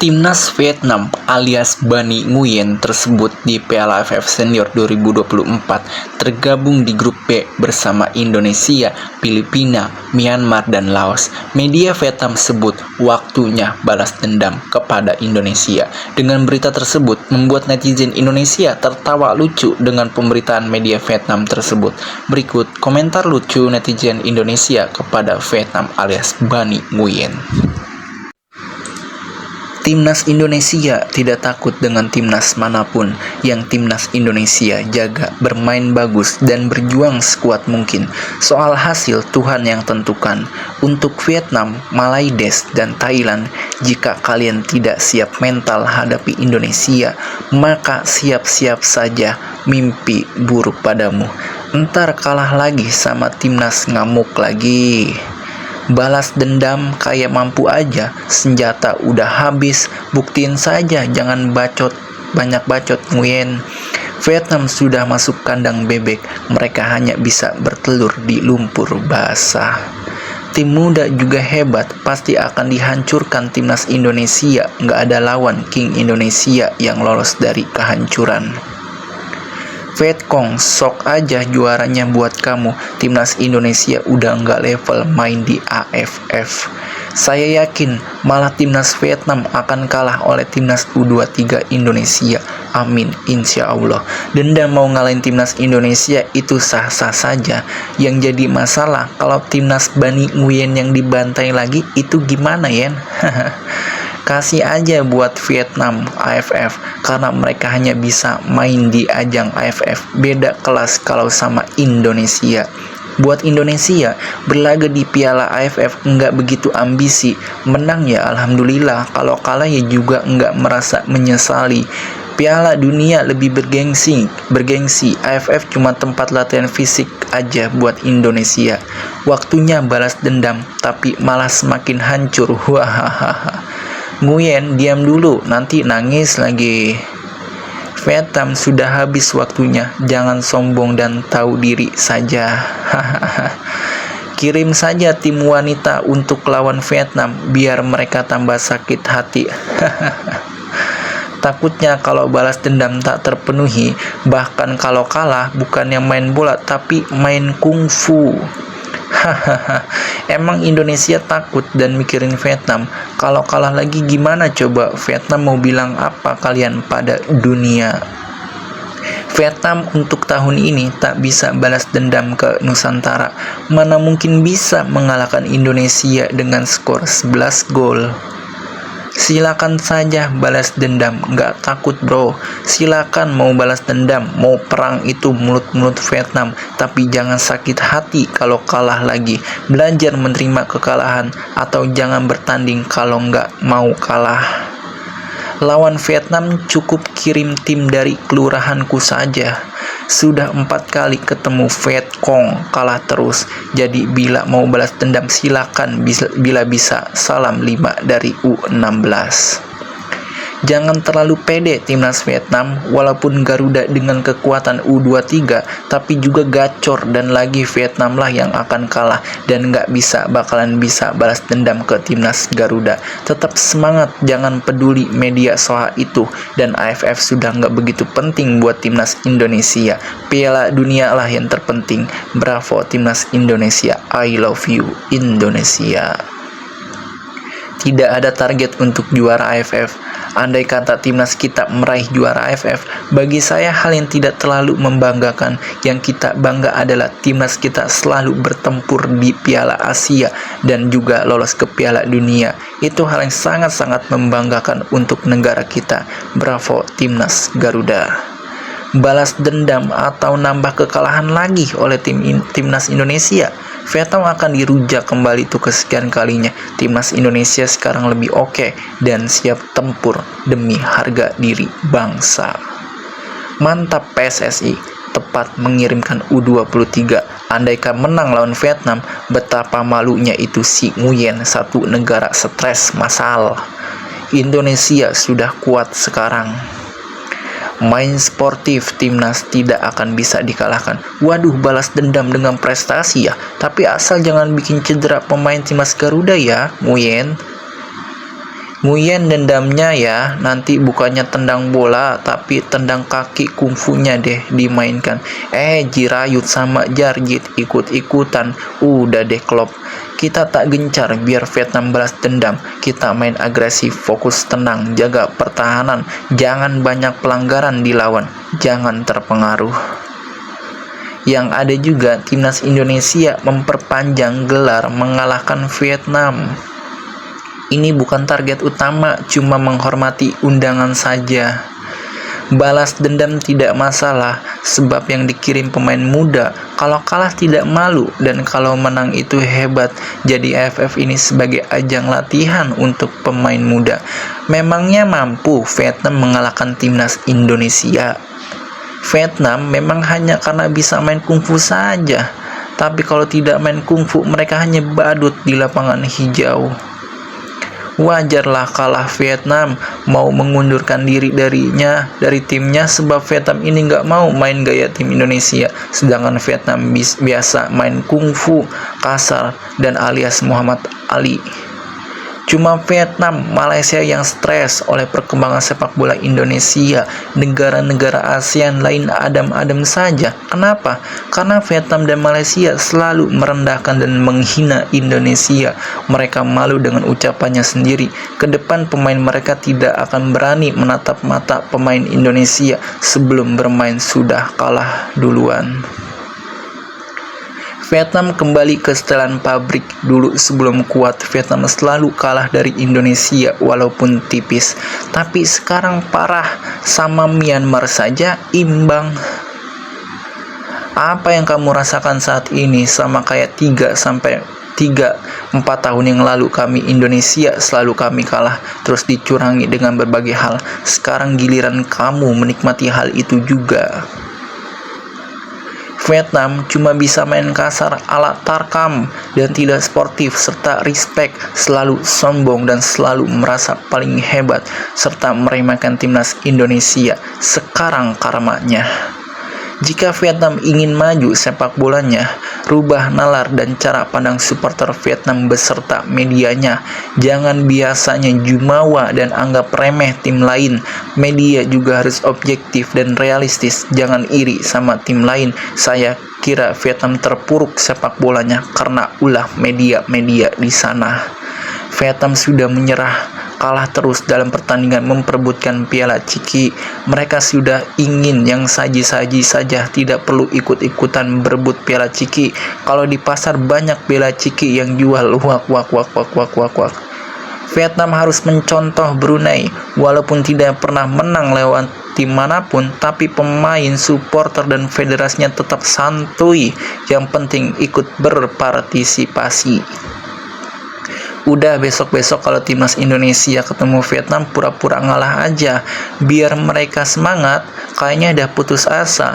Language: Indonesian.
Timnas Vietnam alias Bani Nguyen tersebut di Piala AFF Senior 2024 tergabung di grup B bersama Indonesia, Filipina, Myanmar, dan Laos. Media Vietnam sebut waktunya balas dendam kepada Indonesia. Dengan berita tersebut membuat netizen Indonesia tertawa lucu dengan pemberitaan media Vietnam tersebut. Berikut komentar lucu netizen Indonesia kepada Vietnam alias Bani Nguyen. Timnas Indonesia tidak takut dengan timnas manapun. Yang timnas Indonesia jaga bermain bagus dan berjuang sekuat mungkin. Soal hasil Tuhan yang tentukan. Untuk Vietnam, Malaides, dan Thailand, jika kalian tidak siap mental hadapi Indonesia, maka siap-siap saja mimpi buruk padamu. Entar kalah lagi sama timnas ngamuk lagi. Balas dendam kayak mampu aja, senjata udah habis, buktiin saja, jangan banyak bacot Nguyen. Vietnam sudah masuk kandang bebek, mereka hanya bisa bertelur di lumpur basah. Tim muda juga hebat, pasti akan dihancurkan timnas Indonesia, nggak ada lawan King Indonesia yang lolos dari kehancuran. Vietcong, sok aja juaranya buat kamu. Timnas Indonesia udah nggak level main di AFF. Saya yakin malah timnas Vietnam akan kalah oleh timnas U23 Indonesia. Amin, insya Allah. Dendam mau ngalahin timnas Indonesia itu sah-sah saja. Yang jadi masalah kalau timnas Bani Nguyen yang dibantai lagi itu gimana ya? Kasih aja buat Vietnam AFF karena mereka hanya bisa main di ajang AFF. Beda kelas kalau sama Indonesia. Buat Indonesia, berlaga di Piala AFF nggak begitu ambisi. Menang ya Alhamdulillah, kalau kalah ya juga nggak merasa menyesali. Piala Dunia lebih bergengsi. AFF cuma tempat latihan fisik aja buat Indonesia. Waktunya balas dendam, tapi malah semakin hancur. Wahahaha. Nguyen, diam dulu, nanti nangis lagi. Vietnam sudah habis waktunya, jangan sombong dan tahu diri saja. Kirim saja tim wanita untuk lawan Vietnam, biar mereka tambah sakit hati. Takutnya kalau balas dendam tak terpenuhi, bahkan kalau kalah bukannya main bola tapi main kungfu. Hahaha, emang Indonesia takut dan mikirin Vietnam. Kalau kalah lagi gimana coba? Vietnam mau bilang apa kalian pada dunia? Vietnam untuk tahun ini tak bisa balas dendam ke Nusantara. Mana mungkin bisa mengalahkan Indonesia dengan skor 11 gol. Silakan saja balas dendam, nggak takut bro. Silakan mau balas dendam, mau perang itu mulut-mulut Vietnam, tapi jangan sakit hati kalau kalah lagi. Belajar menerima kekalahan atau jangan bertanding kalau nggak mau kalah. Lawan Vietnam cukup kirim tim dari kelurahanku saja. Sudah 4 kali ketemu Vietcong, kalah terus. Jadi bila mau balas dendam silakan, bila bisa. Salam 5 dari U16. Jangan terlalu pede timnas Vietnam, walaupun Garuda dengan kekuatan U23, tapi juga gacor dan lagi Vietnam lah yang akan kalah dan bakalan bisa balas dendam ke timnas Garuda. Tetap semangat, jangan peduli media soal itu, dan AFF sudah nggak begitu penting buat timnas Indonesia. Piala Dunia lah yang terpenting. Bravo timnas Indonesia, I love you Indonesia. Tidak ada target untuk juara AFF. Andai kata timnas kita meraih juara AFF, bagi saya hal yang tidak terlalu membanggakan. Yang kita bangga adalah timnas kita selalu bertempur di Piala Asia dan juga lolos ke Piala Dunia. Itu hal yang sangat-sangat membanggakan untuk negara kita. Bravo timnas Garuda. Balas dendam atau nambah kekalahan lagi oleh timnas Indonesia, Vietnam akan dirujak kembali tuh kesekian kalinya. Timnas Indonesia sekarang lebih oke dan siap tempur demi harga diri bangsa. Mantap PSSI, tepat mengirimkan U23. Andaikan menang lawan Vietnam, betapa malunya itu si Nguyen, satu negara stres masal. Indonesia sudah kuat sekarang. Main sportif timnas tidak akan bisa dikalahkan. Waduh, balas dendam dengan prestasi ya. Tapi asal jangan bikin cedera pemain timnas Garuda ya, Nguyen. Nguyen dendamnya ya, nanti bukannya tendang bola, tapi tendang kaki kungfunya deh dimainkan. Jirayut sama Jarjit ikut-ikutan. Udah deh Klopp, kita tak gencar biar Vietnam balas dendam. Kita main agresif, fokus tenang, jaga pertahanan. Jangan banyak pelanggaran dilawan, jangan terpengaruh. Yang ada juga timnas Indonesia memperpanjang gelar mengalahkan Vietnam. Ini bukan target utama, cuma menghormati undangan saja. Balas dendam tidak masalah, sebab yang dikirim pemain muda. Kalau kalah tidak malu, dan kalau menang itu hebat. Jadi AFF ini sebagai ajang latihan untuk pemain muda. Memangnya mampu Vietnam mengalahkan timnas Indonesia? Vietnam memang hanya karena bisa main kungfu saja. Tapi kalau tidak main kungfu, mereka hanya badut di lapangan hijau. Wajarlah kalah Vietnam, mau mengundurkan diri dari timnya sebab Vietnam ini nggak mau main gaya tim Indonesia, sedangkan Vietnam biasa main kungfu kasar dan alias Muhammad Ali. Cuma Vietnam, Malaysia yang stres oleh perkembangan sepak bola Indonesia. Negara-negara ASEAN lain adem-adem saja. Kenapa? Karena Vietnam dan Malaysia selalu merendahkan dan menghina Indonesia. Mereka malu dengan ucapannya sendiri. Kedepan pemain mereka tidak akan berani menatap mata pemain Indonesia sebelum bermain sudah kalah duluan. Vietnam kembali ke setelan pabrik. Dulu sebelum kuat, Vietnam selalu kalah dari Indonesia walaupun tipis. Tapi sekarang parah, sama Myanmar saja imbang. Apa yang kamu rasakan saat ini sama kayak 3-4 tahun yang lalu kami Indonesia selalu kami kalah, terus dicurangi dengan berbagai hal. Sekarang giliran kamu menikmati hal itu juga. Vietnam cuma bisa main kasar ala Tarkam dan tidak sportif serta respect, selalu sombong dan selalu merasa paling hebat serta meremehkan timnas Indonesia. Sekarang karmanya. Jika Vietnam ingin maju sepak bolanya, rubah nalar dan cara pandang supporter Vietnam beserta medianya. Jangan biasanya jumawa dan anggap remeh tim lain. Media juga harus objektif dan realistis. Jangan iri sama tim lain. Saya kira Vietnam terpuruk sepak bolanya karena ulah media-media di sana. Vietnam sudah menyerah, kalah terus dalam pertandingan memperebutkan Piala Ciki. Mereka sudah ingin yang saji-saji saja, tidak perlu ikut-ikutan berebut Piala Ciki. Kalau di pasar banyak Piala Ciki yang jual, wak. Vietnam harus mencontoh Brunei, walaupun tidak pernah menang lewat tim manapun, tapi pemain, supporter dan federasinya tetap santuy. Yang penting ikut berpartisipasi. Udah besok-besok kalau timnas Indonesia ketemu Vietnam pura-pura ngalah aja biar mereka semangat. Kayaknya udah putus asa.